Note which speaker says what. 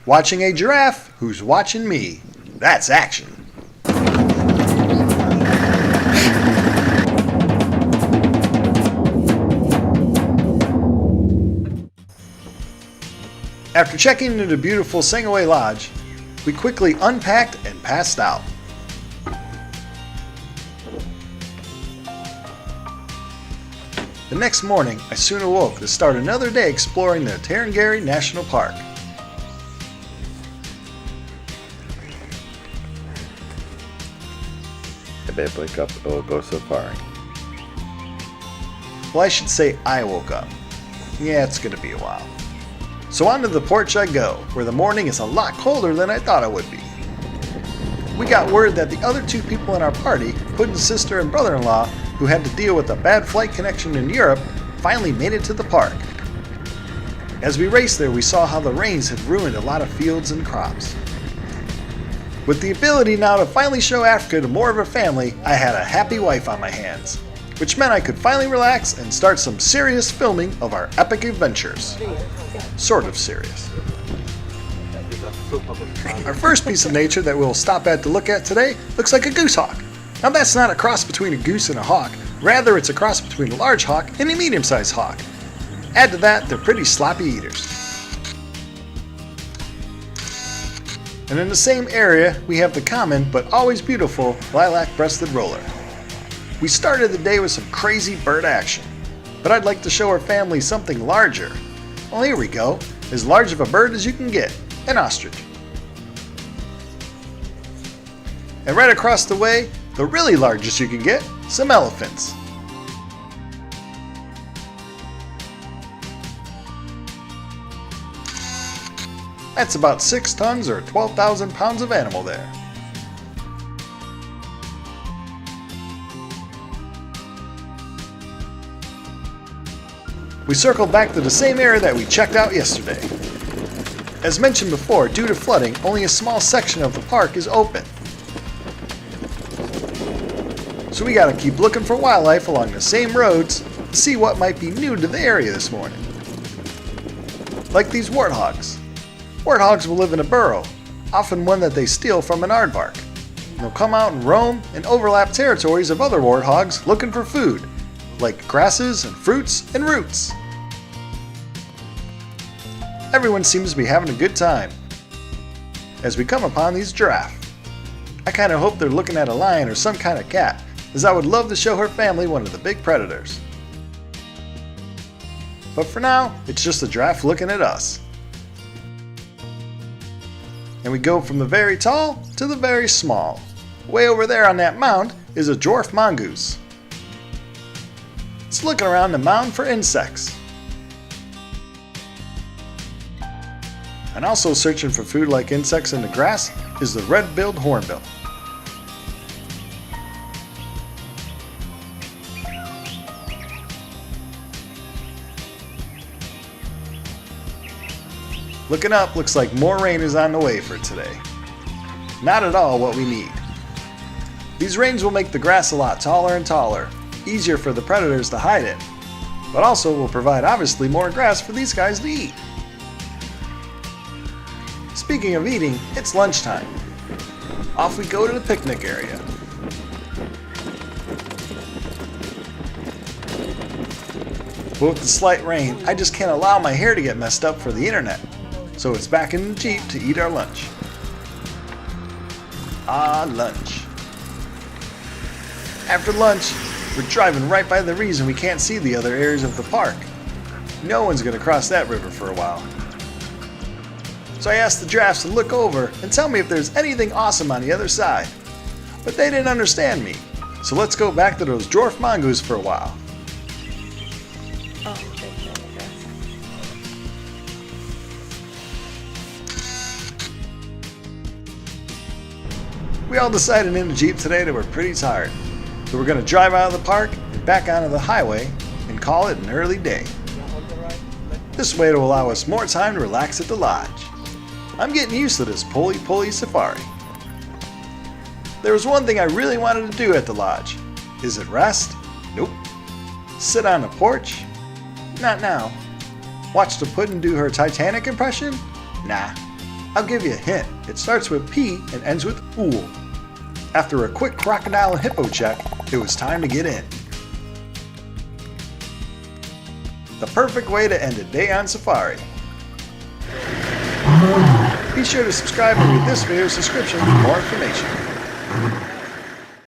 Speaker 1: Watching a giraffe who's watching me. That's action. After checking into the beautiful Singaway Lodge, we quickly unpacked and passed out. The next morning, I soon awoke to start another day exploring the Tarangire National Park.
Speaker 2: I better wake up or go safari.
Speaker 1: Well, I should say I woke up. Yeah, it's gonna be a while. So onto the porch I go, where the morning is a lot colder than I thought it would be. We got word that the other two people in our party, Puddin's sister and brother-in-law, who had to deal with a bad flight connection in Europe, finally made it to the park. As we raced there, we saw how the rains had ruined a lot of fields and crops. With the ability now to finally show Africa to more of a family, I had a happy wife on my hands, which meant I could finally relax and start some serious filming of our epic adventures. Sort of serious. Our first piece of nature that we'll stop at to look at today looks like a goose hawk. Now that's not a cross between a goose and a hawk, rather it's a cross between a large hawk and a medium-sized hawk. Add to that, they're pretty sloppy eaters. And in the same area, we have the common but always beautiful lilac-breasted roller. We started the day with some crazy bird action, but I'd like to show our family something larger. Well, here we go, as large of a bird as you can get, an ostrich. And right across the way, the really largest you can get, some elephants. That's about 6 tons or 12,000 pounds of animal there. We circled back to the same area that we checked out yesterday. As mentioned before, due to flooding, only a small section of the park is open. So we gotta keep looking for wildlife along the same roads to see what might be new to the area this morning. Like these warthogs. Warthogs will live in a burrow, often one that they steal from an aardvark. They'll come out and roam and overlap territories of other warthogs looking for food, like grasses and fruits and roots. Everyone seems to be having a good time as we come upon these giraffe. I kinda hope they're looking at a lion or some kind of cat, as I would love to show her family one of the big predators. But for now, it's just a giraffe looking at us. And we go from the very tall to the very small. Way over there on that mound is a dwarf mongoose. It's looking around the mound for insects. And also searching for food like insects in the grass is the red-billed hornbill. Looking up, looks like more rain is on the way for today. Not at all what we need. These rains will make the grass a lot taller and taller, easier for the predators to hide in, but also will provide obviously more grass for these guys to eat. Speaking of eating, it's lunchtime. Off we go to the picnic area. But with the slight rain, I just can't allow my hair to get messed up for the internet. So it's back in the Jeep to eat our lunch. Lunch. After lunch, we're driving right by the reason we can't see the other areas of the park. No one's gonna cross that river for a while. So I asked the giraffes to look over and tell me if there's anything awesome on the other side. But they didn't understand me. So let's go back to those dwarf mongoose for a while. We all decided in the Jeep today that we're pretty tired. So we're going to drive out of the park and back onto the highway and call it an early day. This way it'll allow us more time to relax at the lodge. I'm getting used to this pulley safari. There was one thing I really wanted to do at the lodge. Is it rest? Nope. Sit on the porch? Not now. Watch the puddin' do her Titanic impression? Nah, I'll give you a hint. It starts with P and ends with ool. After a quick crocodile and hippo check, it was time to get in. The perfect way to end a day on safari. Be sure to subscribe and read this video's description for more information.